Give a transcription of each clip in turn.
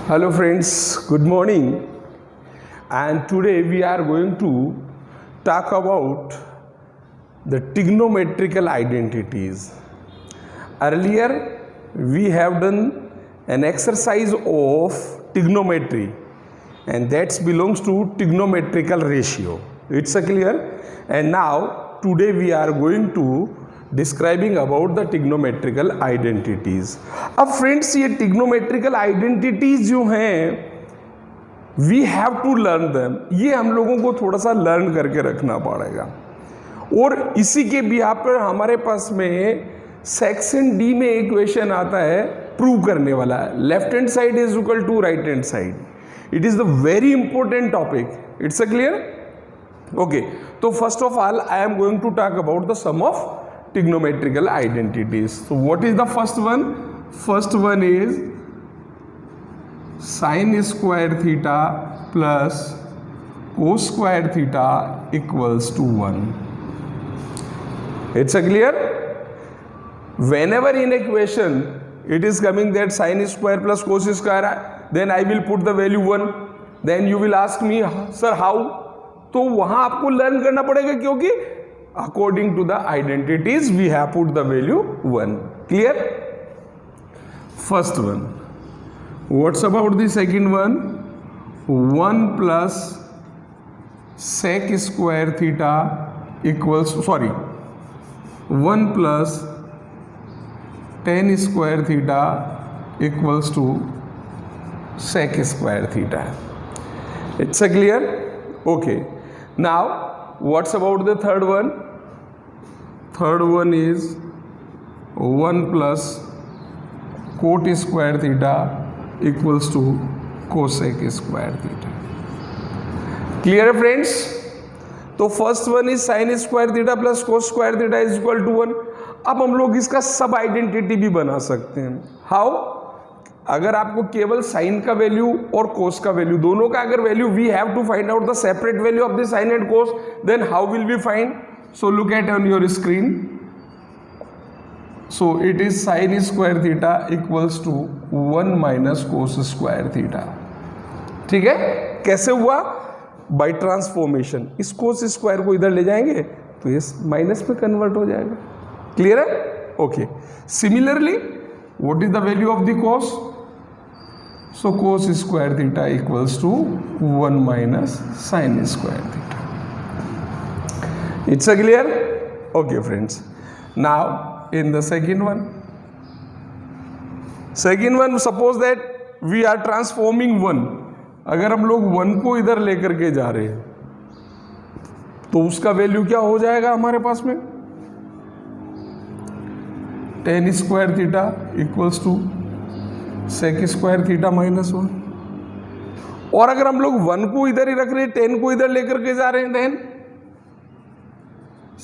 Hello friends, good morning, and today we are going to talk about the trigonometrical identities. Earlier we have done an exercise of trigonometry and that belongs to trigonometrical ratio. It's clear? And now today we are going to describing about the trigonometrical identities. अब friends ये trigonometrical identities जो हैं we have to learn them. ये हम लोगों को थोड़ा सा लर्न करके रखना पड़ेगा. और इसी के बिहाफ पर हमारे पास में सेक्शन डी में इक्वेशन आता है प्रूव करने वाला है. Left hand side is equal to right hand side. It is the very important topic. It's a clear? Okay. तो first of all I am going to talk about the some of trigonometrical identities. So what is the first one? First one is sin square theta plus cos square theta equals to 1. It's a clear? Whenever in equation it is coming that sin square plus cos square, then I will put the value 1. Then you will ask me, sir how? तो वहां आपको learn करना पड़ेगा क्योंकि according to the identities we have put the value 1. Clear? First one. What's about the second one? 1 plus sec square theta equals 1 plus tan square theta equals to sec square theta. It's a clear? Okay. Now what's about the third one? Third one is 1 plus cot square theta equals to cosec square theta. Clear friends? तो first one is sin square theta plus cos square theta is equal to 1. अब हम लोग इसका सब identity भी बना सकते हैं. हाउ? अगर आपको केवल साइन का वैल्यू और कोस का वैल्यू दोनों का अगर value we have to find out the separate value of the sine and cos, then how will we find? So look at on your screen. So it is sine square theta equals to 1 minus cos square theta. ठीक है? कैसे हुआ? बाय transformation. इस cos square को इधर ले जाएंगे तो ये माइनस में कन्वर्ट हो जाएगा. क्लियर है? Okay. Similarly what is the value of the cos? So cos square theta equals to 1 minus sin square theta. It's a clear? Okay friends. Now in the second one suppose that we are transforming 1. अगर हम लोग 1 को इधर लेकर के जा रहे हैं तो उसका वैल्यू क्या हो जाएगा हमारे पास में? tan square theta equals to sec square theta minus 1. और अगर हम लोग 1 को इधर ही रख रहे हैं, 10 को इधर लेकर के जा रहे हैं, then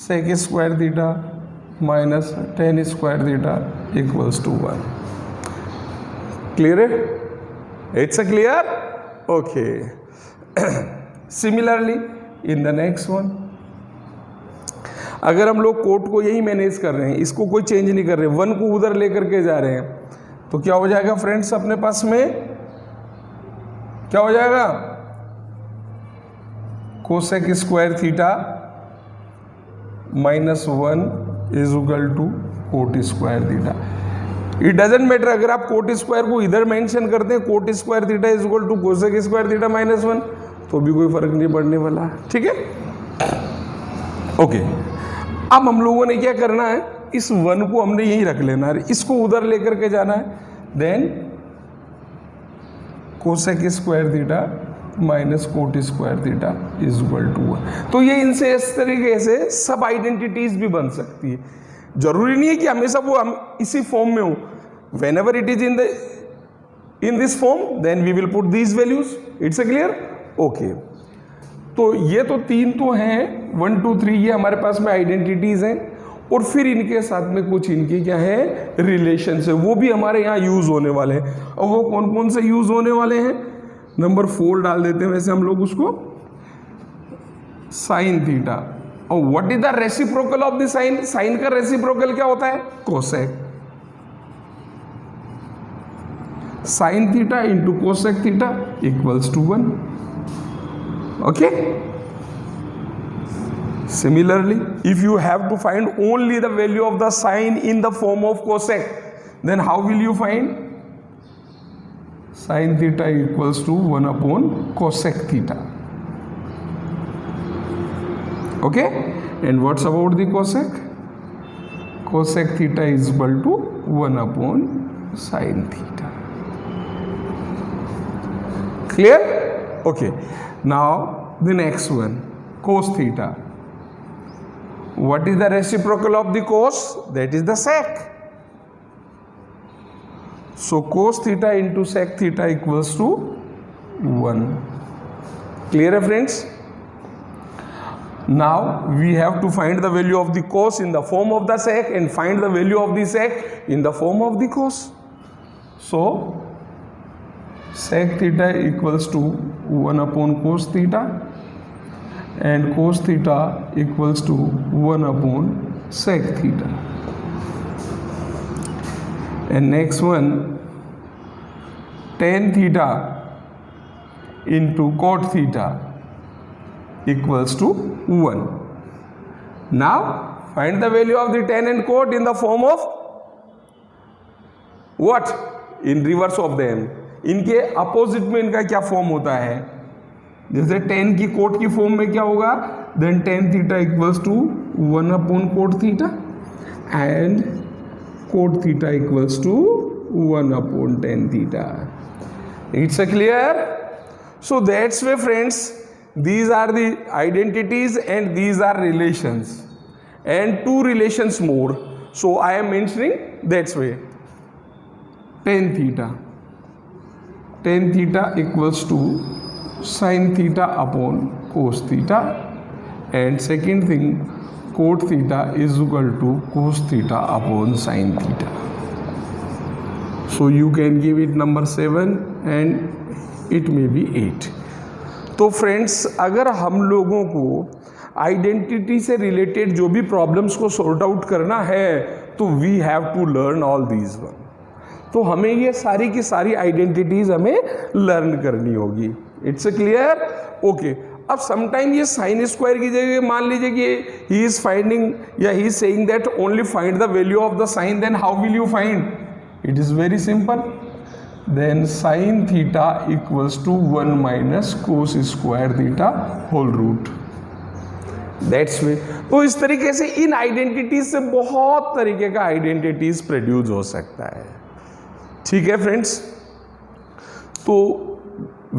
sec square theta minus tan square theta equals to 1. Clear है? It's a clear? Okay. Similarly in the next one, अगर हम लोग कोट को यही मैनेज कर रहे हैं, इसको कोई चेंज नहीं कर रहे, 1 को उधर लेकर के जा रहे हैं, तो क्या हो जाएगा फ्रेंड्स अपने पास में? क्या हो जाएगा? Cosec square theta minus 1 is equal to cot square theta. It doesn't matter अगर आप कोट स्क्वायर को इधर मेंशन करते हैं, cot square theta is equal to cosec square theta minus 1, तो भी कोई फर्क नहीं पड़ने वाला. ठीक है? ओके. अब हम लोगों ने क्या करना है, इस 1 को हमने यहीं रख लेना है, इसको उधर लेकर के जाना है, then cosec square theta minus cot square theta is equal to 1. तो ये इनसे इस तरीके से सब आइडेंटिटीज भी बन सकती है. जरूरी नहीं है कि हमेशा वो हम इसी फॉर्म में हो. Whenever it is in this form then we will put these values. It's a clear? Okay. तो ये तो 3 तो हैं, 1 2 3 ये हमारे पास में आइडेंटिटीज हैं. और फिर इनके साथ में कुछ इनकी क्या है रिलेशन है, वो भी हमारे यहाँ यूज होने वाले हैं. और वो कौन कौन से यूज होने वाले हैं? नंबर 4 डाल देते हैं वैसे हम लोग उसको, साइन थीटा. और what is the reciprocal of the sine? Sine का रेसिप्रोकल क्या होता है? Cosec. sin theta into cosec theta equals to 1. Okay. Similarly, if you have to find only the value of the sin in the form of cosec, then how will you find? Sin theta equals to 1 upon cosec theta. Okay. And what's about the cosec? Cosec theta is equal to 1 upon sin theta. Clear? Okay. Now the next one, cos theta. What is the reciprocal of the cos? That is the sec. So cos theta into sec theta equals to 1. Clear, friends? Now we have to find the value of the cos in the form of the sec and find the value of the sec in the form of the cos. So sec theta equals to 1 upon cos theta and cos theta equals to 1 upon sec theta. And next one, tan theta into cot theta equals to 1. Now find the value of the tan and cot in the form of what? In reverse of them. इनके opposite में इनका क्या form होता है? जैसे tan की coat की form में क्या होगा? Then tan theta equals to 1 upon cot theta and cot theta equals to 1 upon tan theta. It's a clear? So that's why, friends, these are the identities and these are relations, and two relations more. So I am mentioning that's way. Tan theta equals to sin theta upon cos theta, and second thing, cot theta is equal to cos theta upon sin theta. So you can give it number 7 and it may be 8. तो friends, अगर हम लोगों को identity से related जो भी problems को sort out करना है तो we have to learn all these one. तो हमें ये सारी की सारी आइडेंटिटीज हमें लर्न करनी होगी. It's clear? ओके. अब समटाइम ये साइन स्क्वायर की जगह मान लीजिए कि ही इज फाइंडिंग या he is saying that only find the value of the sine, then how will you find? It is very simple. Then sine theta equals to 1 minus cos square theta whole root. That's way. तो इस तरीके से इन identities से बहुत तरीके का identities produce हो सकता है. ठीक है फ्रेंड्स? तो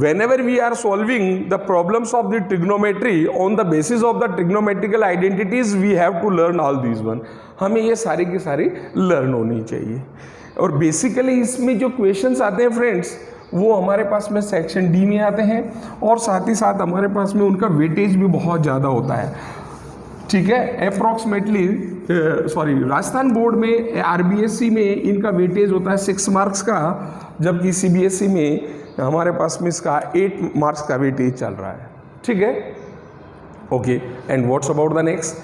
whenever we are solving the problems of the trigonometry on the basis of the trigonometrical identities, we have to learn all these one. हमें ये सारी की सारी लर्न होनी चाहिए. और बेसिकली इसमें जो क्वेश्चंस आते हैं फ्रेंड्स, वो हमारे पास में सेक्शन डी में आते हैं और साथ ही साथ हमारे पास में उनका वेटेज भी बहुत ज़्यादा होता है. ठीक है? अप्रॉक्सीमेटली राजस्थान बोर्ड में आरबीएससी में इनका वेटेज होता है 6 मार्क्स का, जबकि सीबीएसई में हमारे पास में इसका 8 मार्क्स का वेटेज चल रहा है. ठीक है? Okay. And what's about the next?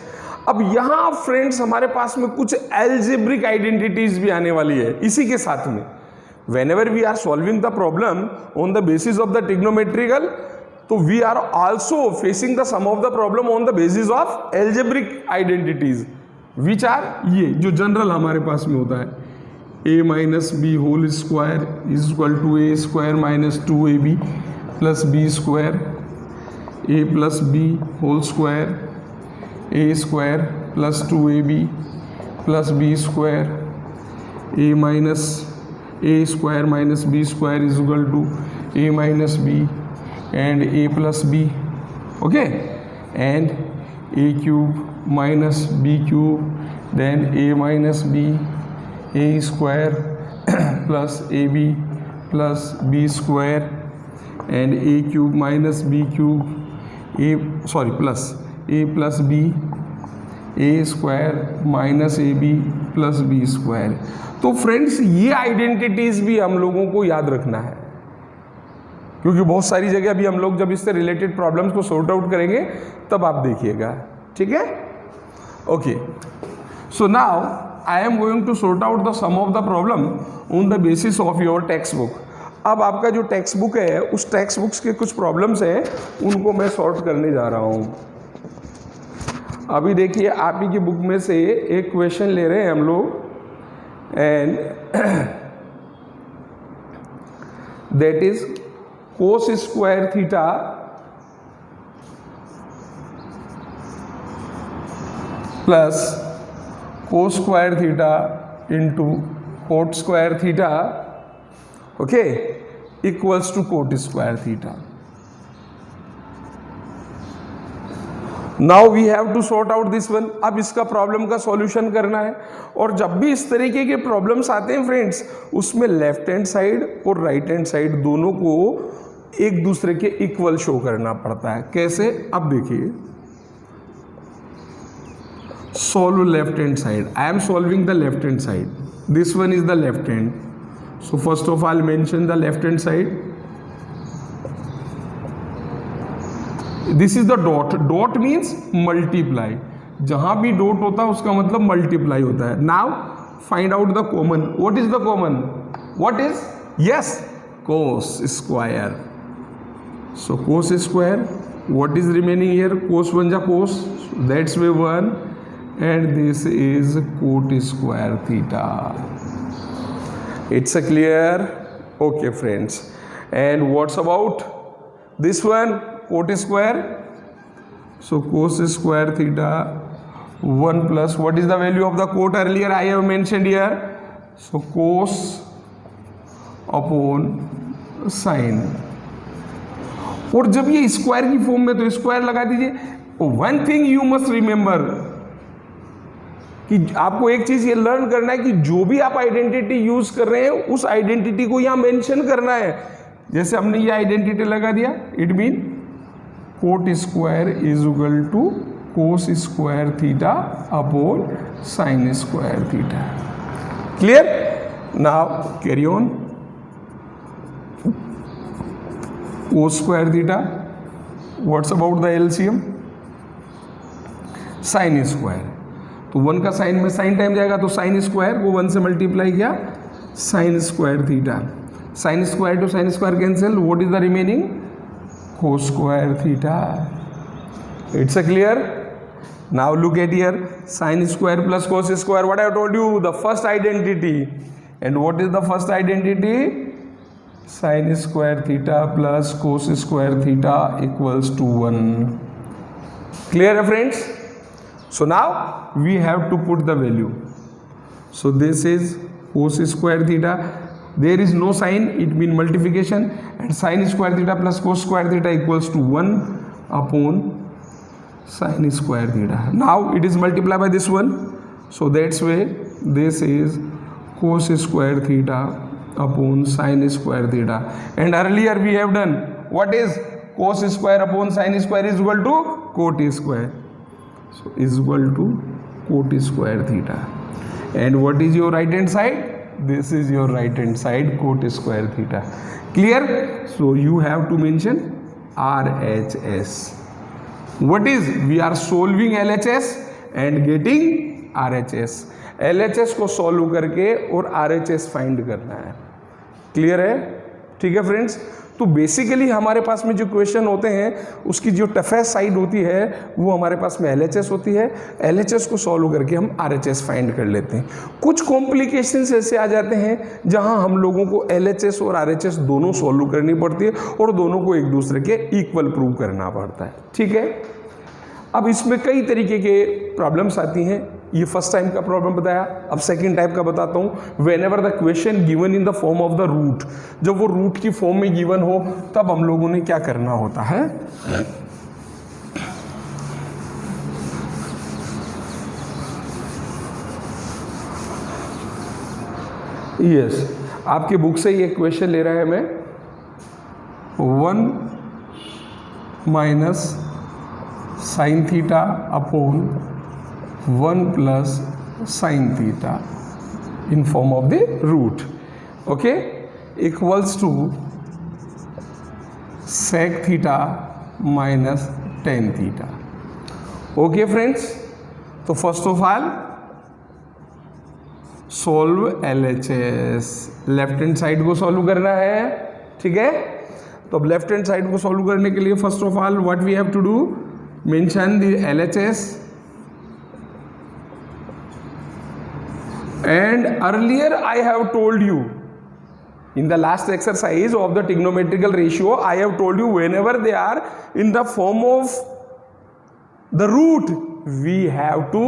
अब यहाँ फ्रेंड्स हमारे पास में कुछ एल्जेब्रिक आइडेंटिटीज भी आने वाली है इसी के साथ में. Whenever we are solving the problem on the basis of the trigonometrical, तो we are also facing the some of the problem on the basis of algebraic identities, which are ये जो जनरल हमारे पास में होता है. a minus B whole square is equal to A square minus 2ab plus B square, A plus B whole square, A square plus 2ab plus B square, A minus A square minus B square is equal to A minus B and A plus B. Okay. And A cube minus B cube, then A minus B, A square plus A B plus B square and A cube minus B cube, plus A plus B, A square minus A B plus B square. तो friends ये identities भी हम लोगों को याद रखना है, क्योंकि बहुत सारी जगह अभी हम लोग जब इससे रिलेटेड प्रॉब्लम्स को सॉर्ट आउट करेंगे तब आप देखिएगा. ठीक है? Okay. So now I am going to sort out the some of the problem on the basis of your textbook. अब आपका जो टेक्स्ट बुक है उस टेक्स्ट बुक्स के कुछ प्रॉब्लम्स हैं, उनको मैं सॉल्व करने जा रहा हूँ। अभी देखिए आप ही की बुक में से एक क्वेश्चन ले रहे हैं हम लोग, and that is cos square theta plus cos square theta into cot square theta, okay, equals to cot square theta. Now we have to sort out this one. अब इसका प्रॉब्लम का सॉल्यूशन करना है, और जब भी इस तरीके के प्रॉब्लम्स आते हैं फ्रेंड्स, उसमें लेफ्ट हैंड साइड और राइट हैंड साइड दोनों को एक दूसरे के इक्वल शो करना पड़ता है। कैसे? अब देखिए, solve left hand side. I am solving the left hand side. This one is the left hand. So first of all mention the left hand side. This is the dot. Dot means multiply. जहां भी dot होता है उसका मतलब multiply होता है. Now find out the common. What is the common? What is? Yes, cos square. So cos square. What is remaining here? Cos one ja cos. That's way 1. And this is cot square theta. It's a clear? Okay friends. And what's about this one? Cot square. So cos square theta 1 plus what is the value of the cot? Earlier I have mentioned here. So cos upon sin. और जब ये square की form में तो square लगा दीजिए। One thing you must remember कि आपको एक चीज ये लर्न करना है कि जो भी आप आइडेंटिटी यूज कर रहे हैं उस आइडेंटिटी को यहां मेंशन करना है। जैसे हमने ये आइडेंटिटी लगा दिया, it mean cot square is equal to cos square theta upon sine square theta. Clear? Now carry on. Cos square theta, what's about the LCM? Sine square. तो 1 का साइन में साइन टाइम जाएगा तो sine square को 1 से multiply किया, sine square theta. Sine square to sine square cancel, what is the remaining? Cos square theta. It's a clear? Now look at here, sine square plus cos square, what I have told you, the first identity. And what is the first identity? Sine square theta plus cos square theta equals to 1। Clear है friends? So now we have to put the value. So this is cos square theta. There is no sign, it means multiplication, and sin square theta plus cos square theta equals to 1 upon sin square theta. Now it is multiplied by this one. So that's why this is cos square theta upon sin square theta. And earlier we have done, what is cos square upon sin square is equal to cot square. So is equal to cot square theta. And what is your right hand side? This is your right hand side, cot square theta. Clear? So you have to mention RHS. What is? We are solving LHS and getting RHS. LHS को solve करके और RHS find करना है। Clear है? ठीक है friends? तो basically हमारे पास में जो क्वेश्चन होते हैं उसकी जो टफेस्ट साइड होती है वो हमारे पास में LHS होती है। LHS को सॉल्व करके हम RHS फाइंड कर लेते हैं। कुछ कॉम्प्लिकेशंस ऐसे आ जाते हैं जहां हम लोगों को LHS और RHS दोनों सॉल्व करनी पड़ती है और दोनों को एक दूसरे के इक्वल प्रूव करना पड़ता है। ठीक है? अब इसमें कई तरीके के प्रॉब्लम्स आती हैं। ये फर्स्ट टाइम का प्रॉब्लम बताया, अब सेकंड टाइप का बताता हूँ। Whenever the question given in the form of the root, जब वो रूट की फॉर्म में गिवन हो तब हम लोगों ने क्या करना होता है? यस, आपके बुक से ये क्वेश्चन ले रहा है मैं, 1 minus sine theta upon 1 plus sine theta in form of the root, okay, equals to sec theta minus tan theta. Okay friends, तो first of all solve LHS, left hand side को solve करना है, ठीक है। तो अब left hand side को solve करने के लिए first of all what we have to do, mention the LHS and earlier I have told you in the last exercise of the trigonometrical ratio, I have told you whenever they are in the form of the root we have to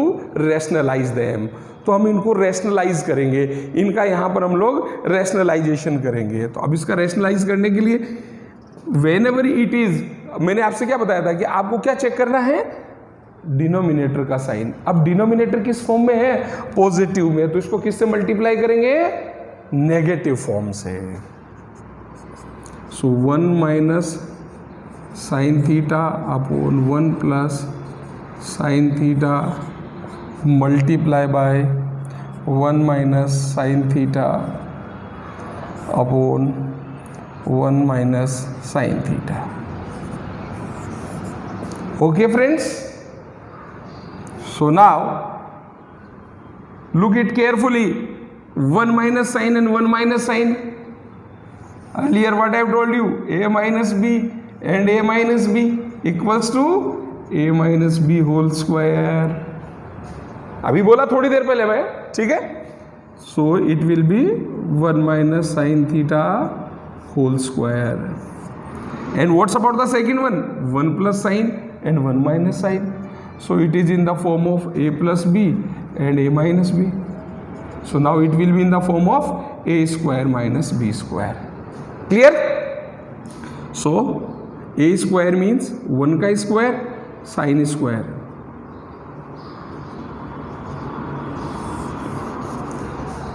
rationalize them। तो हम इनको rationalise करेंगे, इनका यहाँ पर हम लोग rationalisation करेंगे। तो अब इसका रैशनलाइज करने के लिए whenever it is, मैंने आपसे क्या बताया था कि आपको क्या चेक करना है, डिनोमिनेटर का साइन। अब डिनोमिनेटर किस फॉर्म में है, पॉजिटिव में, तो इसको किससे मल्टीप्लाई करेंगे, नेगेटिव फॉर्म से। सो 1 minus sine theta upon 1 plus sine theta multiply by 1 minus sine theta upon 1 minus sine theta. Okay friends, so now look it carefully, 1 minus sin and 1 minus sin. Earlier what I have told you, a minus b and a minus b equals to a minus b whole square। अभी बोला थोड़ी देर पहले मैं, ठीक है। so it will be 1 minus sin theta whole square। and what's about the second one, 1 plus sin and 1 minus sin। so it is in the form of a plus b and a minus b। so now it will be in the form of a square minus b square। clear? so a square means 1 का square sin square,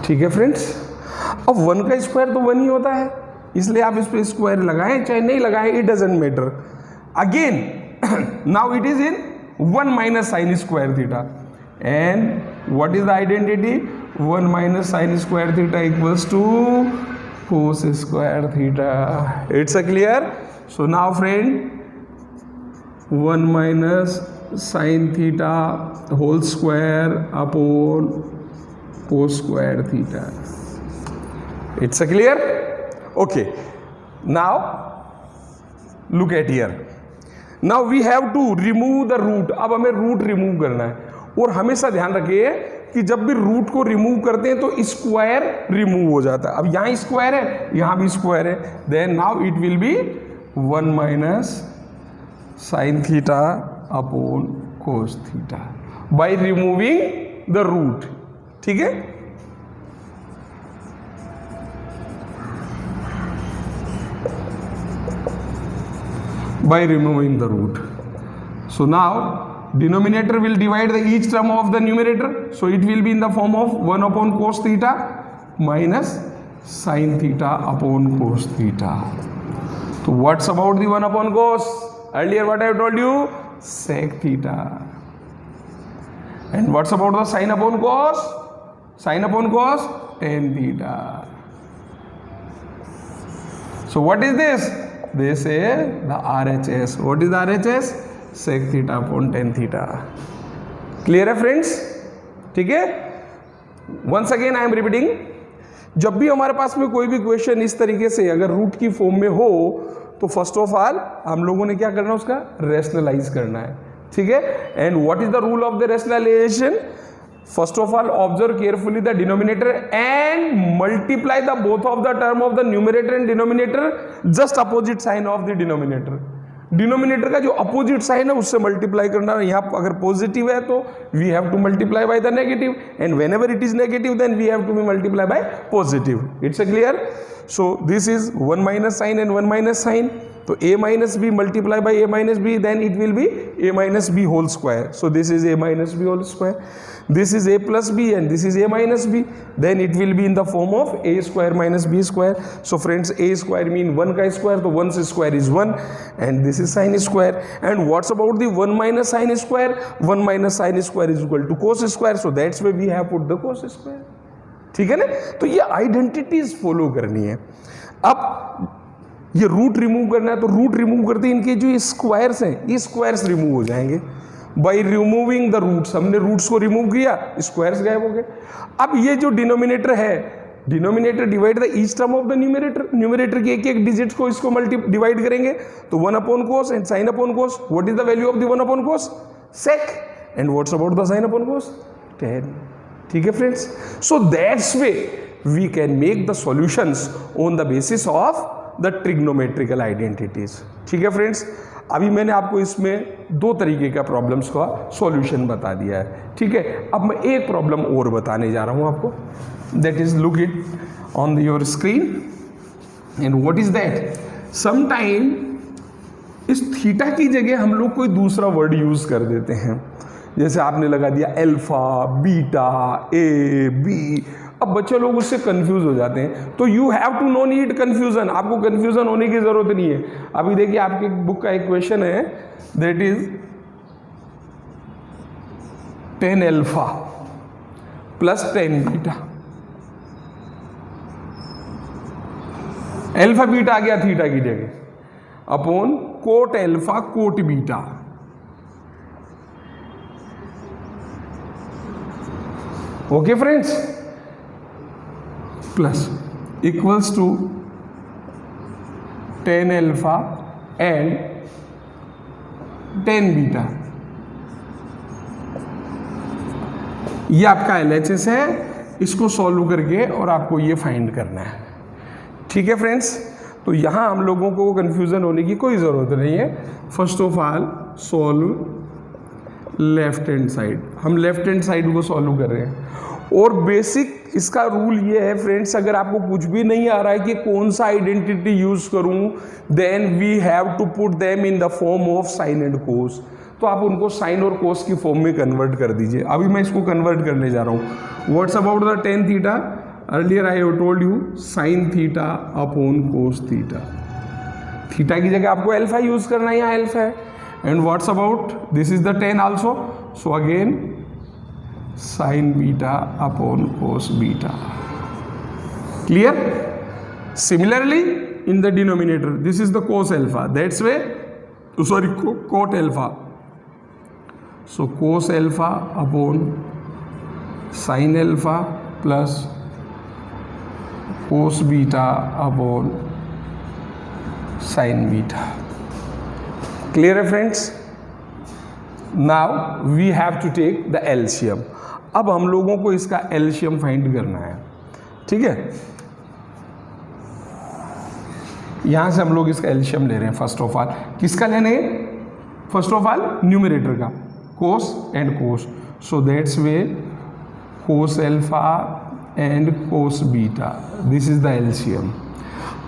ठीक है friends. अब 1 का square तो 1 ही होता है, इसलिए आप इस पे स्क्वायर लगाएं चाहे नहीं लगाएं, it doesn't matter. Again now it is in 1 minus sin square theta, and what is the identity, 1 minus sin square theta equals to cos square theta। it's a clear? so now friend 1 minus sin theta whole square upon cos square theta, it's a clear? okay, now look at here, now we have to remove the root। अब हमें root remove करना है, और हमेशा ध्यान रखिए कि जब भी रूट को रिमूव करते हैं तो स्क्वायर रिमूव हो जाता है। अब यहाँ स्क्वायर है, यहाँ भी स्क्वायर है, then now it will be 1 minus sine theta upon cos theta by removing the root, ठीक है। by removing the root। so now denominator will divide the each term of the numerator, so it will be in the form of 1 upon cos theta minus sin theta upon cos theta। so what's about the 1 upon cos, earlier what I have told you, sec theta। and what's about the sin upon cos, sin upon cos tan theta। so what is this, they say the RHS। what is the RHS, sec theta upon tan theta। clear है friends, ठीक है। once again I am repeating, जब भी हमारे पास में कोई भी क्वेश्चन इस तरीके से अगर रूट की फॉर्म में हो तो फर्स्ट ऑफ ऑल हम लोगों ने क्या करना है, उसका रैशनलाइज करना है, ठीक है। And what is the rule of the rationalization, first of all observe carefully the denominator and multiply the both of the term of the numerator and denominator just opposite sign of the denominator। Denominator का जो opposite sign है उससे multiply करना है। यहाँ अगर positive है तो we have to multiply by the negative, and whenever it is negative then we have to be multiply by positive. It's a clear? So this is 1 minus sine and 1 minus sine, तो a minus b multiply by a minus b, then it will be a minus b whole square। so this is a minus b whole square, this is a plus b and this is a minus b, then it will be in the form of a square minus b square। so friends, a square mean 1 का square, तो 1 square is 1 and this is sin square। and what's about the 1 minus sin square, 1 minus sin square is equal to cos square, so that's why we have put the cos square। ठीक है ना? तो ये identities follow करनी है। अब ये root remove करना है, तो रूट रिमूव करते हैं इनके जो स्क्वायर्स हैं ये स्क्वायर्स रिमूव हो जाएंगे। बाई रिमूविंग द रूट्स, हमने रूट्स को रिमूव किया, स्क्वायर्स गायब हो गए। अब ये जो डिनोमिनेटर है, denominator divide the each term of the numerator, numerator के एक एक डिजिट को इसको डिवाइड करेंगे तो 1 upon cos and sine upon cos. What is the value of the 1 upon cos? Sec. And what's about the sine upon cos? 10। ठीक है friends, so that's way we can make the solutions on the basis of the trigonometrical identities. ठीक है friends, अभी मैंने आपको इसमें दो तरीके का प्रॉब्लम्स का सॉल्यूशन बता दिया है। ठीक है, अब मैं एक प्रॉब्लम और बताने जा रहा हूं आपको, that is look it on your screen. And what is that? Sometime इस थीटा की जगह हम लोग कोई दूसरा वर्ड यूज कर देते हैं, जैसे आपने लगा दिया अल्फा, बीटा, ए, बी। अब बच्चे लोग उससे कंफ्यूज हो जाते हैं, तो you have to no need confusion, आपको कंफ्यूजन होने की जरूरत नहीं है। अभी देखिए आपकी बुक का एक क्वेश्चन है, that is 10 alpha plus 10 beta. Alpha beta आ गया थीटा की जगह, upon cot alpha cot beta. Okay friends, plus equals to 10 alpha and 10 beta. ये आपका LHS है, इसको सॉल्व करके और आपको ये फाइंड करना है। ठीक है फ्रेंड्स, तो यहां हम लोगों को कंफ्यूजन होने की कोई जरूरत नहीं है। First of all solve left hand side, हम लेफ्ट हैंड साइड को सॉल्व कर रहे हैं। और बेसिक इसका रूल ये है फ्रेंड्स, अगर आपको कुछ भी नहीं आ रहा है कि कौन सा आइडेंटिटी यूज करूं, then we have to put them in the form of sine and cos. तो आप उनको साइन और कोस की फॉर्म में कन्वर्ट कर दीजिए। अभी मैं इसको कन्वर्ट करने जा रहा हूं। What's about the tan theta? Earlier I have told you sign theta upon cos theta. Theta की जगह आपको अल्फा यूज करना है, यहाँ अल्फा है। And what's about this is the 10 also, so again sine beta upon cos beta. Clear? Similarly in the denominator, this is the cos alpha, that's way, sorry, cot alpha, so cos alpha upon sin alpha plus cos beta upon sin beta. Clear friends? Now we have to take the LCM. अब हम लोगों को इसका LCM find करना है। ठीक है, यहां से हम लोग इसका एलसीएम ले रहे हैं। फर्स्ट ऑफ ऑल किसका लेने हैं? फर्स्ट ऑफ ऑल न्यूमरेटर का, cos and cos, so that's way cos alpha and cos beta, this is the LCM.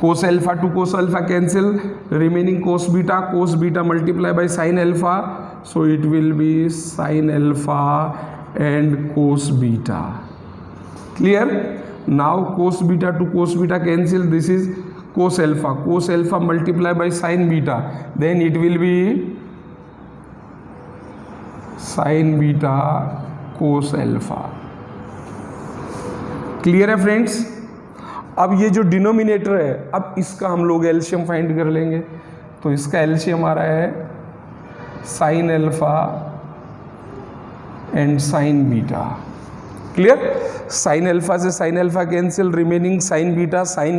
Cos alpha to cos alpha cancel, remaining cos beta multiply by sine alpha, so it will be sine alpha and cos beta. Clear? Now cos beta to cos beta cancel, this is cos alpha multiply by sin beta, then it will be sin beta cos alpha. Clear है friends? अब ये जो denominator है, अब इसका हम लोग LCM find कर लेंगे। तो इसका एलसीएम आ रहा है sin alpha and sin beta। Clear? Sine alpha से sine alpha cancel, remaining sine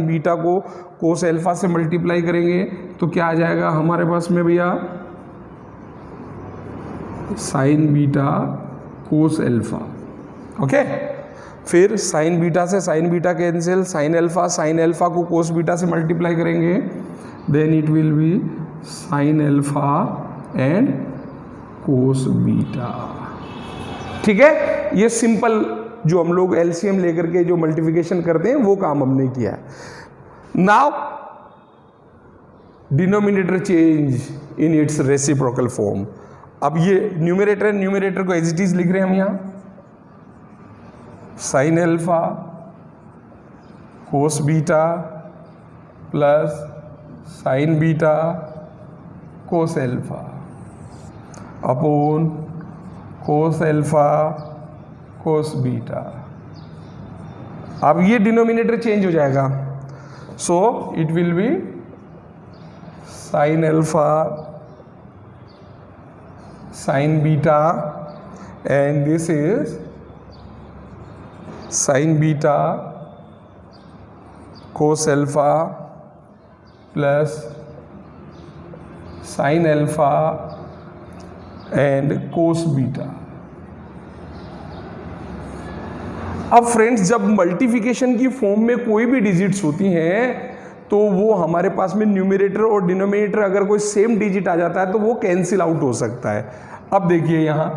beta को कोस अल्फा से मल्टीप्लाई करेंगे तो क्या आ जाएगा हमारे पास में भैया? Sine beta cos alpha. Okay, फिर sine beta cancel, sine alpha को कोस बीटा से मल्टीप्लाई करेंगे, then it will be sine alpha and cos beta. ठीक है, ये सिंपल जो हम लोग एलसीएम लेकर के जो मल्टीप्लिकेशन करते हैं वो काम हमने किया है। Now denominator change in its reciprocal form. अब ये न्यूमरेटर को एज इट इज लिख रहे हैं हम यहां, sine alpha cos beta plus sign beta cos alpha upon cos alpha cos beta. अब ये डिनोमिनेटर चेंज हो जाएगा, सो it will be sine alpha sin beta, and this is sin beta cos alpha plus sin alpha and cos beta. अब friends, जब multiplication की form में कोई भी डिजिट्स होती हैं तो वो हमारे पास में न्यूमरेटर और डिनोमिनेटर अगर कोई सेम डिजिट आ जाता है तो वो कैंसिल आउट हो सकता है। अब देखिए यहाँ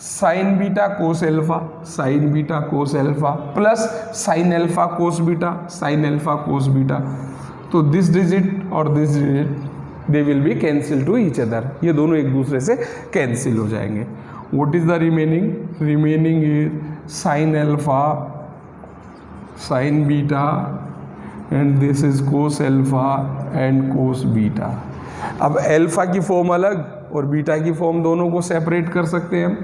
साइन बीटा कोस एल्फा, साइन बीटा कोस alpha plus sine alpha cos beta, sine alpha cos beta, तो दिस डिजिट और this digit they will be cancel two each other, ये दोनों एक दूसरे से कैंसिल हो जाएंगे। What is the remaining? Remaining is sine alpha sign beta and this is cos alpha and cos beta. अब एल्फा की फॉर्म अलग और बीटा की फॉर्म दोनों को सेपरेट कर सकते हैं हम,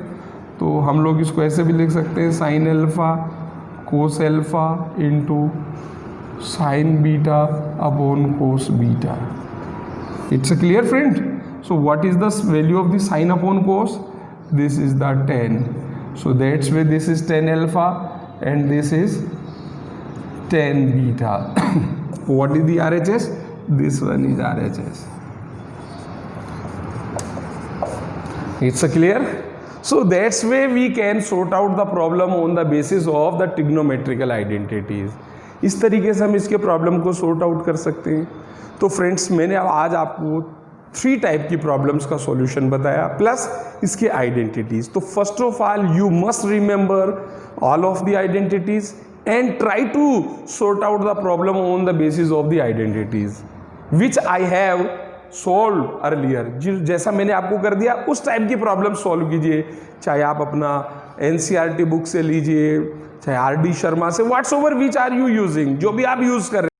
तो हम लोग इसको ऐसे भी लिख सकते हैं sine alpha cos alpha into sine beta upon cos beta. It's a clear friend? So what is the value of the sine upon cos? This is the 10. So that's why this is 10 alpha and this is 10 beta. What is the RHS? This one is RHS. It's a clear? So that's why we can sort out the problem on the basis of the trigonometrical identities. इस तरीके से हम इसके problem को sort out कर सकते हैं। तो फ्रेंड्स, मैंने आज आपको 3 टाइप की प्रॉब्लम्स का सॉल्यूशन बताया प्लस इसके आइडेंटिटीज। तो first of all you must remember all of the identities and try to sort out the problem on the basis of the identities which I have solve earlier. जैसा मैंने आपको कर दिया उस type की problem solve कीजिए, चाहे आप अपना NCERT बुक से लीजिए, चाहे RD शर्मा से, व्हाट्सओवर विच आर यू यूजिंग, जो भी आप यूज कर रहे हैं।